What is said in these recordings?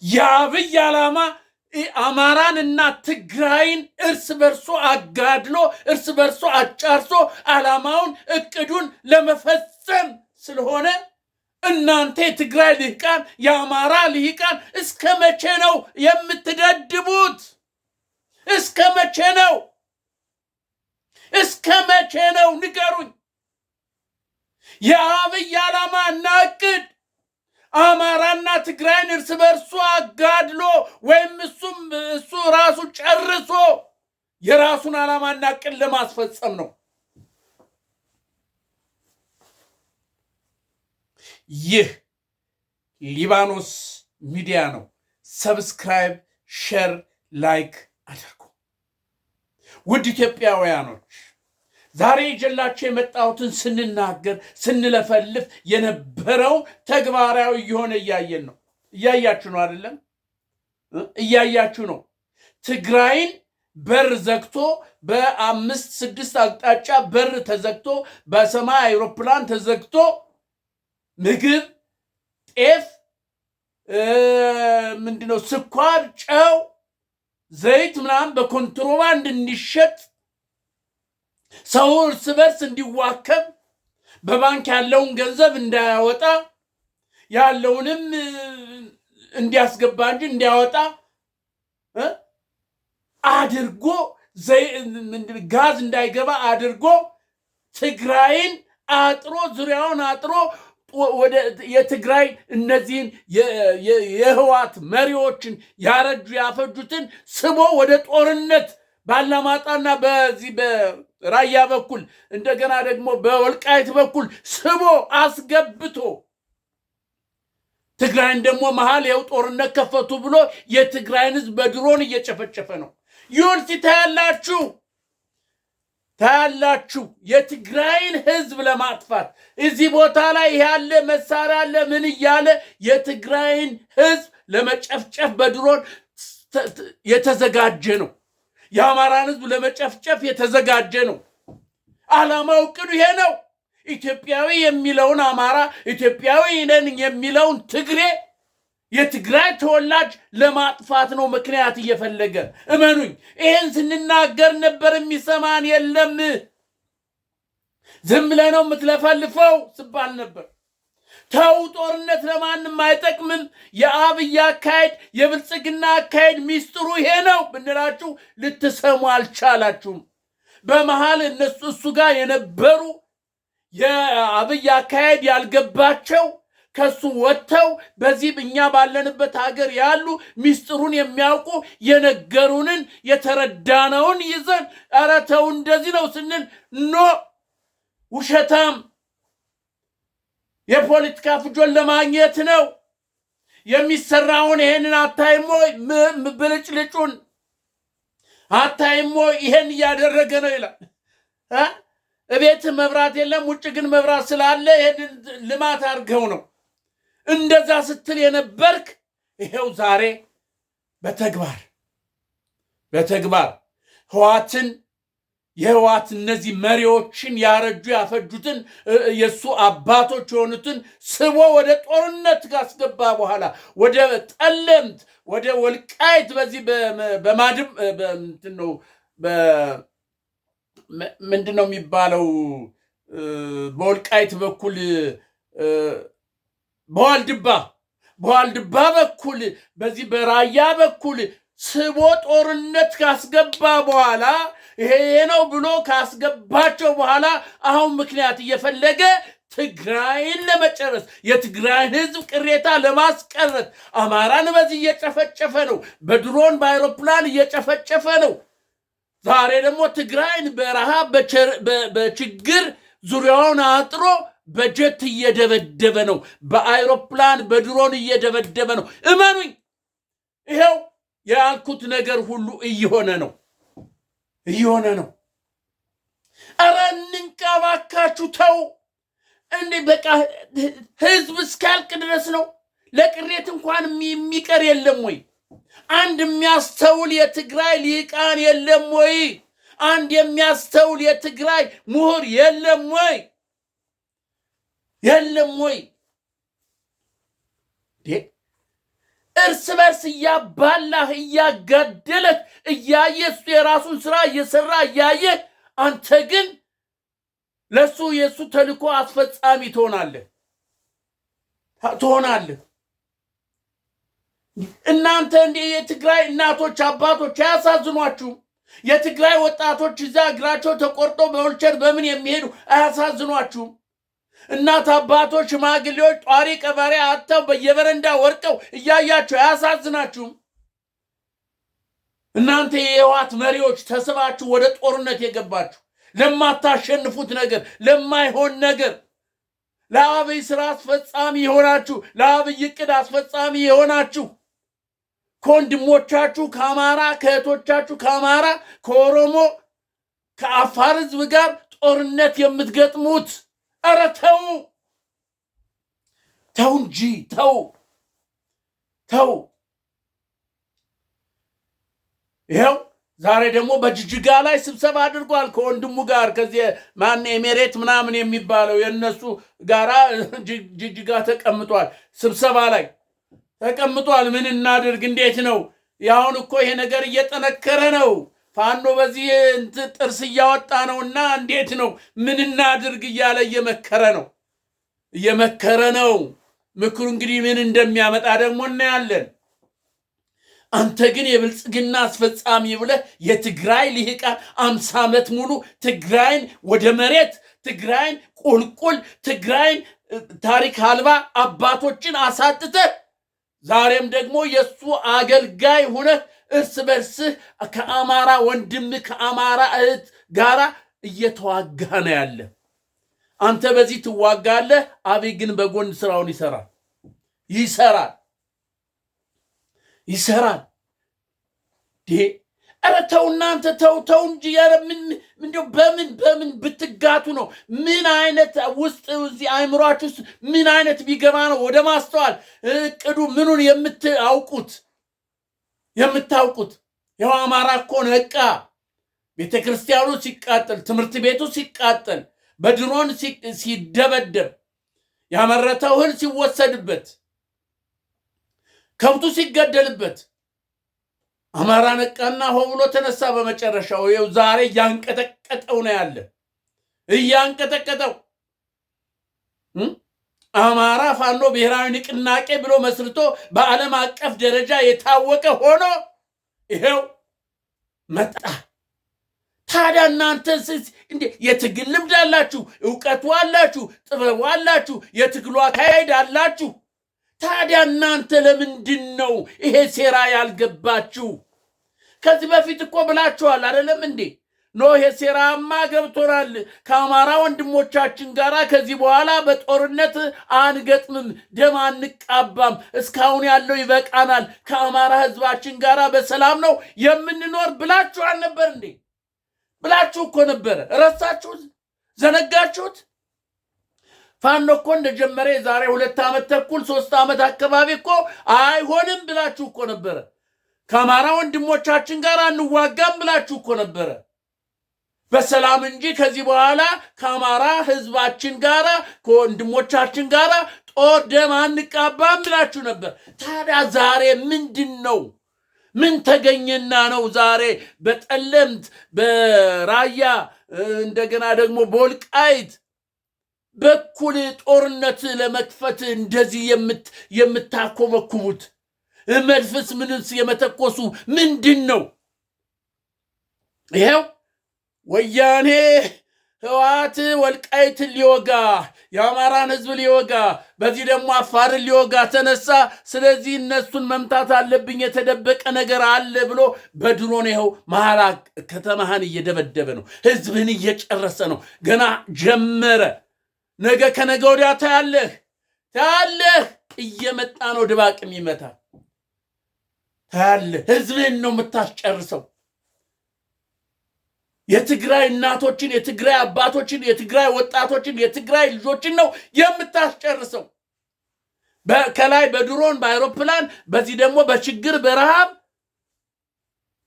የአብይ ዓላማ አማራንና ትግራይን እርስ በርሶ አጋድሎ እርስ በርሶ አጫርሶ ዓላማውን እቅዱን ለመፈጸም ስለሆነ እናንተ የትግራይ ልሂቃን የአማራ ልሂቃን እስከ መቼ ነው የምትደድቡት? እስከ መቼ ነው? እስከ መቼ ነው? ንገሩኝ። የአብይ ዓላማና እቅድ አማራና ትግራይን እርስ በርሱ አጋድሎ ወይም እሱ ራሱ ጨርሶ የራሱን ዓላማና እቅድ ለማስፈጸም ነው። ይህ ሊባኖስ ሚዲያ ነው። ሰብስክራይብ፣ ሼር፣ ላይክ አድርጉ። ውድ ኢትዮጵያውያኖች ዛሬ ይዤላችሁ የመጣሁትን ስንናገር ስንለፈልፍ የነበረው ተግባራዊ እየሆነ እያየን ነው። እያያችሁ ነው አይደለም? እያያችሁ ነው። ትግራይን በር ዘግቶ በ5 6 አቅጣጫ በር ተዘግቶ በሰማይ አይሮፕላን ተዘግቶ ምግብ፣ ጤፍ፣ ምንድነው ስኳር፣ ጨው፣ ዘይት ምናምን በኮንትሮባንድ እንዲሸጥ ሰው እርስ በርስ እንዲዋከብ በባንክ ያለውን ገንዘብ እንዳያወጣ ያለውንም እንዲያስገባ እንጂ እንዲያወጣ አድርጎ ጋዝ እንዳይገባ አድርጎ ትግራይን አጥሮ ዙሪያውን አጥሮ ወደ የትግራይ እነዚህን የህዋት መሪዎችን ያረጁ ያፈጁትን ስቦ ወደ ጦርነት ባላማጣና በዚህ በራያ በኩል እንደገና ደግሞ በወልቃይት በኩል ስቦ አስገብቶ ትግራይን ደግሞ መሃል የው ጦርነት ከፈቱ ብሎ የትግራይን ህዝብ በድሮን እየጨፈጨፈ ነው። ዩንሲ ታያላችሁ የትግራይን ህዝብ ለማጥፋት እዚህ ቦታ ላይ ያለ መሳሪያ አለ ምን እያለ የትግራይን ህዝብ ለመጨፍጨፍ በድሮን የተዘጋጀ ነው። የአማራን ህዝብ ለመጨፍጨፍ የተዘጋጀ ነው። ዓላማው እቅዱ ይሄ ነው። ኢትዮጵያዊ የሚለውን አማራ፣ ኢትዮጵያዊ ነን የሚለውን ትግሬ፣ የትግራይ ተወላጅ ለማጥፋት ነው ምክንያት እየፈለገ። እመኑኝ፣ ይሄን ስንናገር ነበር የሚሰማን የለም። ዝም ብለህ ነው የምትለፈልፈው ስባል ነበር። ተው፣ ጦርነት ለማንም አይጠቅምም። የአብይ አካሄድ የብልጽግና አካሄድ ሚስጥሩ ይሄ ነው ብንላችሁ ልትሰሙ አልቻላችሁም። በመሃል እሱ ጋር የነበሩ የአብይ አካሄድ ያልገባቸው ከሱ ወጥተው በዚህ እኛ ባለንበት ሀገር ያሉ ሚስጥሩን የሚያውቁ የነገሩንን የተረዳነውን ይዘን ኧረ ተው እንደዚህ ነው ስንል ኖ ውሸታም የፖለቲካ ፍጆን ለማግኘት ነው የሚሰራውን። ይሄንን አታይሞ ብልጭልጩን አታይሞ ይሄን እያደረገ ነው ይላል። እቤት መብራት የለም ውጭ ግን መብራት ስላለ ይሄንን ልማት አድርገው ነው እንደዛ ስትል የነበርክ ይሄው ዛሬ በተግባር የህዋት እነዚህ መሪዎችን ያረጁ ያፈጁትን የሱ አባቶች የሆኑትን ስቦ ወደ ጦርነት ካስገባ በኋላ ወደ ጠለምት ወደ ወልቃይት በዚህ በማድም ምንድነው የሚባለው በወልቃይት በኩል በዋልድባ በኩል በዚህ በራያ በኩል ስቦ ጦርነት ካስገባ በኋላ ይሄ ነው ብሎ ካስገባቸው በኋላ አሁን ምክንያት እየፈለገ ትግራይን ለመጨረስ የትግራይን ህዝብ ቅሬታ ለማስቀረት አማራን በዚህ እየጨፈጨፈ ነው። በድሮን በአይሮፕላን እየጨፈጨፈ ነው። ዛሬ ደግሞ ትግራይን በረሃብ በችግር ዙሪያውን አጥሮ በጀት እየደበደበ ነው። በአይሮፕላን በድሮን እየደበደበ ነው። እመኑኝ ይሄው ያልኩት ነገር ሁሉ እየሆነ ነው። ኧረ እንንቃባካችሁ ተው። እንዴ በቃ ህዝብ እስካልቅ ድረስ ነው። ለቅሬት እንኳን የሚቀር የለም ወይ? አንድ የሚያስተውል የትግራይ ሊቃን የለም ወይ? አንድ የሚያስተውል የትግራይ ምሁር የለም ወይ? እርስ በርስ እያባላህ እያጋደለህ እያየ እሱ የራሱን ስራ እየሰራ እያየ አንተ ግን ለሱ የሱ ተልኮ አስፈጻሚ ትሆናለህ። እናንተ እንደ የትግራይ እናቶች አባቶች አያሳዝኗችሁም? የትግራይ ወጣቶች እዛ እግራቸው ተቆርጦ በወልቸር በምን የሚሄዱ አያሳዝኗችሁም? እናት አባቶች ሽማግሌዎች ጧሪ ቀባሪ አጥተው በየበረንዳ ወርቀው እያያችሁ አያሳዝናችሁም? እናንተ የህወሓት መሪዎች ተስባችሁ ወደ ጦርነት የገባችሁ ለማታሸንፉት ነገር ለማይሆን ነገር ለአብይ ስራ አስፈጻሚ የሆናችሁ ለአብይ ዕቅድ አስፈጻሚ የሆናችሁ ከወንድሞቻችሁ ከአማራ ከእህቶቻችሁ ከአማራ ከኦሮሞ ከአፋር ህዝብ ጋር ጦርነት የምትገጥሙት ኧረ ተው እንጂ ተው። ይኸው ዛሬ ደግሞ በጅጅጋ ላይ ስብሰባ አድርጓል ከወንድሙ ጋር ከዚህ ማን ኤሜሬት ምናምን የሚባለው የነሱ ጋራ ጅጅጋ ተቀምጧል። ስብሰባ ላይ ተቀምጧል። ምን እናድርግ? እንዴት ነው? ያሁን እኮ ይሄ ነገር እየጠነከረ ነው። ፋኖ በዚህ ጥርስ እያወጣ ነውና እንዴት ነው? ምን እናድርግ እያለ እየመከረ ነው። ምክሩ እንግዲህ ምን እንደሚያመጣ ደግሞ እናያለን። አንተ ግን የብልጽግና አስፈጻሚ ብለህ የትግራይ ልሂቃን 50 ዓመት ሙሉ ትግራይን ወደ መሬት ትግራይን ቁልቁል ትግራይን ታሪክ አልባ አባቶችን አሳጥተህ ዛሬም ደግሞ የሱ አገልጋይ ሆነህ እርስ በርስህ ከአማራ ወንድም ከአማራ እህት ጋራ እየተዋጋ ነው ያለ። አንተ በዚህ ትዋጋለህ፣ አብይ ግን በጎን ስራውን ይሰራል። ኧረ ተው እናንተ ተው እንጂ። ኧረ ምንድነው? በምን ብትጋቱ ነው? ምን አይነት ውስጥ እዚህ አይምሯችሁ ውስጥ ምን አይነት ቢገባ ነው ወደ ማስተዋል እቅዱ ምኑን የምታውቁት? ያው አማራ እኮ ነቃ። ቤተክርስቲያኑ ሲቃጠል፣ ትምህርት ቤቱ ሲቃጠል፣ በድሮን ሲደበደብ፣ ያመረተው እህል ሲወሰድበት፣ ከብቱ ሲገደልበት አማራ ነቃና ሆ ብሎ ተነሳ። በመጨረሻው ይኸው ዛሬ እያንቀጠቀጠው ነው ያለ። እያንቀጠቀጠው አማራ ፋኖ ብሔራዊ ንቅናቄ ብሎ መስርቶ በዓለም አቀፍ ደረጃ የታወቀ ሆኖ ይሄው መጣ። ታዲያ እናንተ እንዴ የትግል ልምድ አላችሁ፣ ዕውቀቱ አላችሁ፣ ጥበቡ አላችሁ፣ የትግሉ አካሄድ አላችሁ። ታዲያ እናንተ ለምንድን ነው ይሄ ሴራ ያልገባችሁ? ከዚህ በፊት እኮ ብላችኋል አይደለም እንዴ? ይሄ ሴራማ ገብቶናል፣ ከአማራ ወንድሞቻችን ጋራ ከዚህ በኋላ በጦርነት አንገጥምም፣ ደም አንቃባም፣ እስካሁን ያለው ይበቃናል፣ ከአማራ ህዝባችን ጋራ በሰላም ነው የምንኖር ብላችሁ አልነበር እንዴ? ብላችሁ እኮ ነበረ። ረሳችሁት? ዘነጋችሁት? ፋኖ እኮ እንደጀመረ ዛሬ 2 ዓመት ተኩል 3 ዓመት አካባቢ እኮ አይሆንም ብላችሁ እኮ ነበረ። ከአማራ ወንድሞቻችን ጋር አንዋጋም ብላችሁ እኮ ነበረ። በሰላም እንጂ ከዚህ በኋላ ከአማራ ህዝባችን ጋር ከወንድሞቻችን ጋር ጦር ደም አንቃባም ብላችሁ ነበር። ታዲያ ዛሬ ምንድን ነው? ምን ተገኘና ነው ዛሬ በጠለምት በራያ እንደገና ደግሞ በወልቃይት በኩል ጦርነት ለመክፈት እንደዚህ የምታኮበኩቡት? መድፍስ ምንስ የመተኮሱ ምንድን ነው? ይሄው ወያኔ ህወሓት ወልቃይትን ሊወጋ የአማራን ህዝብ ሊወጋ በዚህ ደግሞ አፋርን ሊወጋ ተነሳ። ስለዚህ እነሱን መምታት አለብኝ፣ የተደበቀ ነገር አለ ብሎ በድሮን ይኸው መሐላ ከተማህን እየደበደበ ነው፣ ህዝብህን እየጨረሰ ነው። ገና ጀመረ። ነገ ከነገ ወዲያ ታያለህ እየመጣ ነው ድባቅ የሚመታ ታያለህ። ህዝብህን ነው የምታስጨርሰው። የትግራይ እናቶችን፣ የትግራይ አባቶችን፣ የትግራይ ወጣቶችን፣ የትግራይ ልጆችን ነው የምታስጨርሰው። ከላይ በድሮን በአይሮፕላን በዚህ ደግሞ በችግር በረሃብ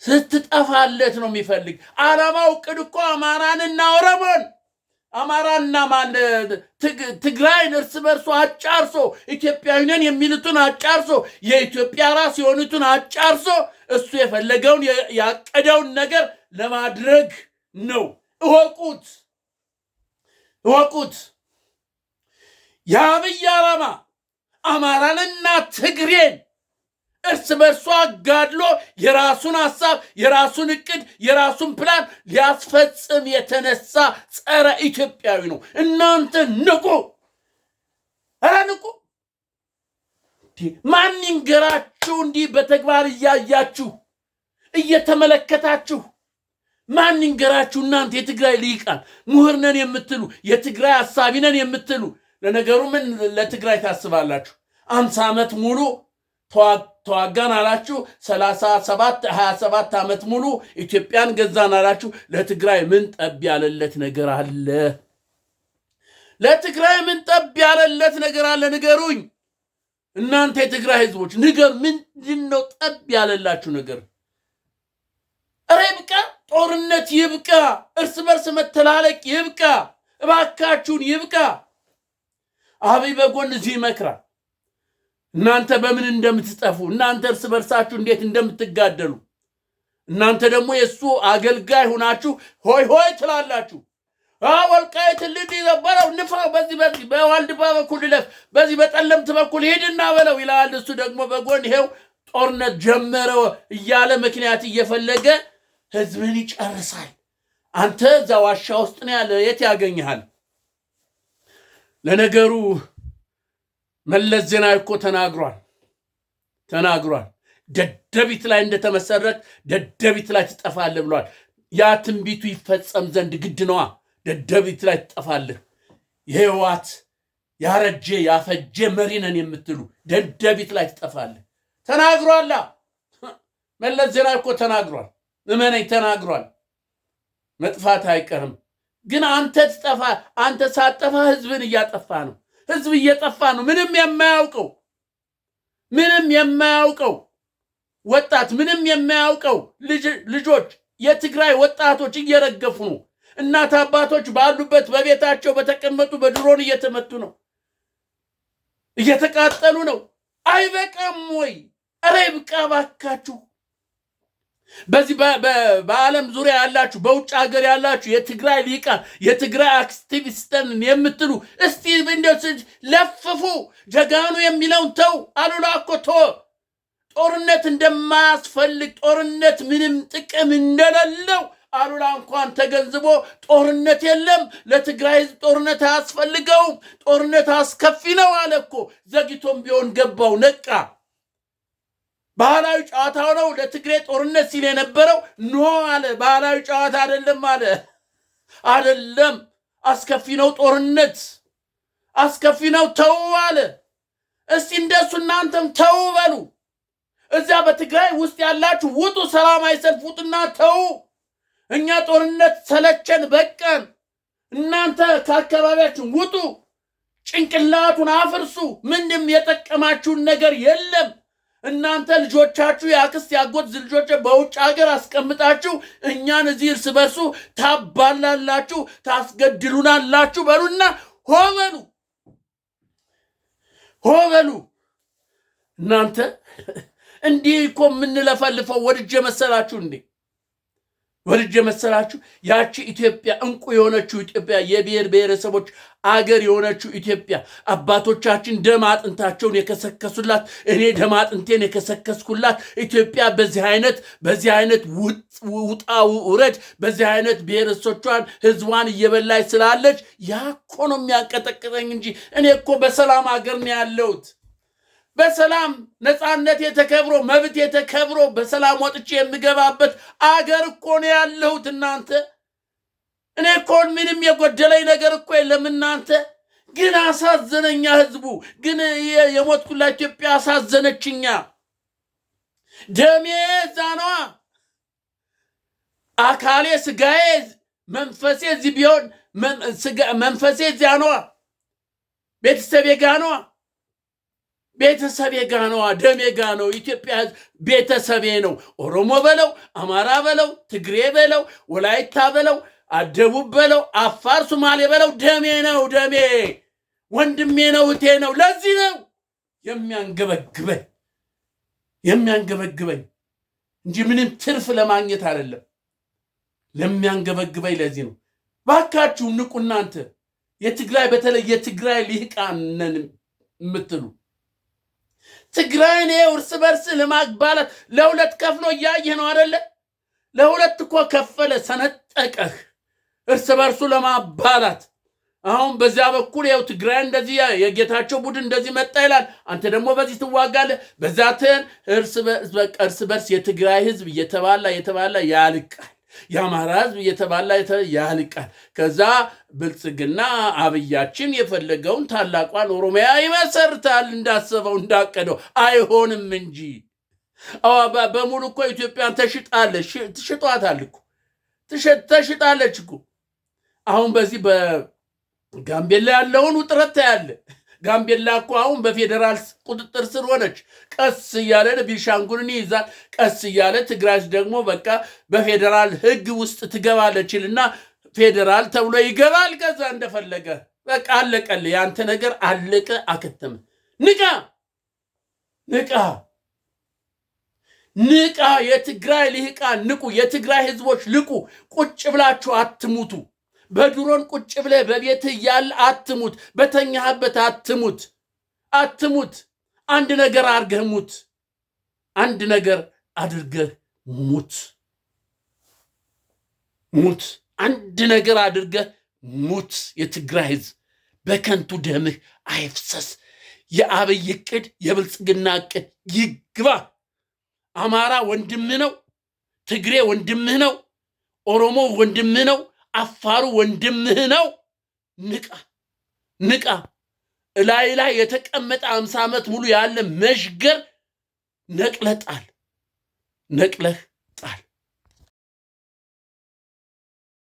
ስትጠፋለት ነው የሚፈልግ። ዓላማው ዕቅድ እኮ አማራንና ኦሮሞን አማራና ትግራይን እርስ በርሱ አጫርሶ ኢትዮጵያዊነን የሚሉትን አጫርሶ የኢትዮጵያ ራስ የሆኑትን አጫርሶ እሱ የፈለገውን ያቀደውን ነገር ለማድረግ ነው። እወቁት። የአብይ ዓላማ አማራንና ትግሬን እርስ በርሱ አጋድሎ የራሱን ሐሳብ፣ የራሱን እቅድ፣ የራሱን ፕላን ሊያስፈጽም የተነሳ ጸረ ኢትዮጵያዊ ነው። እናንተ ንቁ! ኧረ ንቁ! ማን ይንገራችሁ? እንዲህ በተግባር እያያችሁ እየተመለከታችሁ ማን ይንገራችሁ? እናንተ የትግራይ ልሂቃን ምሁር ነን የምትሉ የትግራይ ሐሳቢ ነን የምትሉ ለነገሩ ምን ለትግራይ ታስባላችሁ? 50 ዓመት ሙሉ ተዋጋን አላችሁ። 27 ዓመት ሙሉ ኢትዮጵያን ገዛን አላችሁ። ለትግራይ ምን ጠብ ያለለት ነገር አለ? ለትግራይ ምን ጠብ ያለለት ነገር አለ? ንገሩኝ እናንተ የትግራይ ህዝቦች ንገሩ። ምንድነው ጠብ ያለላችሁ ነገር? ኧረ ይብቃ! ጦርነት ይብቃ! እርስ በርስ መተላለቅ ይብቃ! እባካችሁን ይብቃ! አብይ በጎን እዚህ ይመክራል። እናንተ በምን እንደምትጠፉ፣ እናንተ እርስ በርሳችሁ እንዴት እንደምትጋደሉ፣ እናንተ ደግሞ የእሱ አገልጋይ ሆናችሁ ሆይ ሆይ ትላላችሁ። ወልቃይት ልድ በለው ንፋው፣ በዚህ በዋልድባ በኩል ልለፍ፣ በዚህ በጠለምት በኩል ሄድና በለው ይላል። እሱ ደግሞ በጎን ይሄው ጦርነት ጀመረ እያለ ምክንያት እየፈለገ ህዝብን ይጨርሳል። አንተ እዛ ዋሻ ውስጥ ነው ያለ፣ የት ያገኝሃል? ለነገሩ መለስ ዜናዊ እኮ ተናግሯል። ደደቢት ላይ እንደተመሰረት ደደቢት ላይ ትጠፋለህ ብሏል። ያ ትንቢቱ ይፈጸም ዘንድ ግድ ነዋ። ደደቢት ላይ ትጠፋለህ። የህወሓት ያረጀ ያፈጀ መሪ ነን የምትሉ ደደቢት ላይ ትጠፋለህ። ተናግሯል። መለስ ዜናዊ እኮ ተናግሯል። እመነኝ ተናግሯል። መጥፋት አይቀርም። ግን አንተ ትጠፋ። አንተ ሳጠፋ ህዝብን እያጠፋ ነው። ህዝብ እየጠፋ ነው። ምንም የማያውቀው ወጣት፣ ምንም የማያውቀው ልጆች፣ የትግራይ ወጣቶች እየረገፉ ነው። እናት አባቶች ባሉበት በቤታቸው በተቀመጡ በድሮን እየተመቱ ነው፣ እየተቃጠሉ ነው። አይበቃም ወይ? ኧረ ይብቃ ባካችሁ። በዚህ በዓለም ዙሪያ ያላችሁ በውጭ ሀገር ያላችሁ የትግራይ ሊቃን የትግራይ አክቲቪስትን የምትሉ እስቲ እንደው ለፍፉ። ጀጋኑ የሚለውን ተው። አሉላ እኮ ጦርነት እንደማያስፈልግ ጦርነት ምንም ጥቅም እንደሌለው አሉላ እንኳን ተገንዝቦ ጦርነት የለም፣ ለትግራይ ህዝብ ጦርነት አያስፈልገውም፣ ጦርነት አስከፊ ነው አለ እኮ። ዘግይቶም ቢሆን ገባው፣ ነቃ። ባህላዊ ጨዋታው ነው ለትግሬ ጦርነት ሲል የነበረው ኖ አለ። ባህላዊ ጨዋታ አይደለም አለ። አይደለም፣ አስከፊ ነው ጦርነት፣ አስከፊ ነው፣ ተው አለ። እስቲ እንደሱ እናንተም ተው በሉ። እዚያ በትግራይ ውስጥ ያላችሁ ውጡ፣ ሰላማዊ ሰልፍ ውጡና ተው። እኛ ጦርነት ሰለቸን በቀን። እናንተ ከአካባቢያችሁ ውጡ፣ ጭንቅላቱን አፍርሱ። ምንም የጠቀማችሁን ነገር የለም። እናንተ ልጆቻችሁ የአክስት ያጎት ልጆች በውጭ ሀገር አስቀምጣችሁ እኛን እዚህ እርስ በርሱ ታባላላችሁ፣ ታስገድሉናላችሁ በሉና ሆበሉ። እናንተ እንዲህ እኮ የምንለፈልፈው ወድጄ መሰላችሁ እንዴ? ወድጄ መሰላችሁ? ያቺ ኢትዮጵያ እንቁ የሆነችው ኢትዮጵያ፣ የብሔር ብሔረሰቦች አገር የሆነችው ኢትዮጵያ፣ አባቶቻችን ደም አጥንታቸውን የከሰከሱላት፣ እኔ ደም አጥንቴን የከሰከስኩላት ኢትዮጵያ በዚህ አይነት ውጣ ውረድ፣ በዚህ አይነት ብሔረሰቦቿን ህዝቧን እየበላች ስላለች ያ እኮ ነው የሚያንቀጠቅጠኝ እንጂ እኔ እኮ በሰላም አገር ነው ያለሁት። በሰላም ነፃነት የተከብሮ መብት የተከብሮ በሰላም ወጥቼ የምገባበት አገር እኮ ነው ያለሁት። እናንተ እኔ እኮ ምንም የጎደለኝ ነገር እኮ የለም። እናንተ ግን አሳዘነኛ ህዝቡ። ግን የሞትኩላ ኢትዮጵያ አሳዘነችኛ። ደሜ ዛኗ፣ አካሌ ስጋዬ መንፈሴ እዚህ ቢሆን መንፈሴ ዛኗ፣ ቤተሰቤ ጋኗ፣ ቤተሰቤ ጋ ነው፣ ደሜ ጋ ነው። ኢትዮጵያ ቤተሰቤ ነው። ኦሮሞ በለው፣ አማራ በለው፣ ትግሬ በለው፣ ወላይታ በለው፣ ደቡብ በለው አፋር ሶማሌ በለው ደሜ ነው ደሜ ወንድሜ ነው እቴ ነው። ለዚህ ነው የሚያንገበግበኝ እንጂ ምንም ትርፍ ለማግኘት አይደለም። ለሚያንገበግበኝ ለዚህ ነው። ባካችሁ ንቁ እናንተ የትግራይ በተለይ የትግራይ ልሂቃን ነን የምትሉ ትግራይን እርስ በርስ ለማግባላት ለሁለት ከፍሎ እያየህ ነው አይደለ? ለሁለት እኮ ከፈለ ሰነጠቀህ እርስ በርሱ ለማባላት። አሁን በዚያ በኩል ያው ትግራይ እንደዚህ የጌታቸው ቡድን እንደዚህ መጣ ይላል፣ አንተ ደግሞ በዚህ ትዋጋለህ። በዛተን እርስ በርስ የትግራይ ህዝብ እየተባላ ያልቃል። የአማራ ህዝብ እየተባላ ያልቃል። ከዛ ብልጽግና አብያችን የፈለገውን ታላቋን ኦሮሚያ ይመሰርታል እንዳሰበው እንዳቀደው። አይሆንም እንጂ በሙሉ እኮ ኢትዮጵያን ትሽጧታል እኮ ተሽጣለች እኮ። አሁን በዚህ በጋምቤላ ያለውን ውጥረት ታያለ። ጋምቤላ እኮ አሁን በፌዴራል ቁጥጥር ስር ሆነች። ቀስ እያለ ቤንሻንጉልን ይይዛል። ቀስ እያለ ትግራይ ደግሞ በቃ በፌዴራል ህግ ውስጥ ትገባለችልና ፌዴራል ተብሎ ይገባል። ከዛ እንደፈለገ በቃ አለቀል። ያንተ ነገር አለቀ አከተመ። ንቃ የትግራይ ልሂቃን ንቁ። የትግራይ ህዝቦች ልቁ። ቁጭ ብላችሁ አትሙቱ። በድሮን ቁጭ ብለህ በቤትህ ያለ አትሙት። በተኛህበት አትሙት። አንድ ነገር አድርገህ ሙት። አንድ ነገር አድርገህ ሙት። አንድ ነገር አድርገህ ሙት። የትግራይ ህዝብ በከንቱ ደምህ አይፍሰስ። የአብይ ዕቅድ የብልጽግና ዕቅድ ይግባ። አማራ ወንድምህ ነው። ትግሬ ወንድምህ ነው። ኦሮሞ ወንድምህ ነው። አፋሩ ወንድምህ ነው። ንቃ። ላይ የተቀመጠ 50 ዓመት ሙሉ ያለ መሽገር ነቅለህ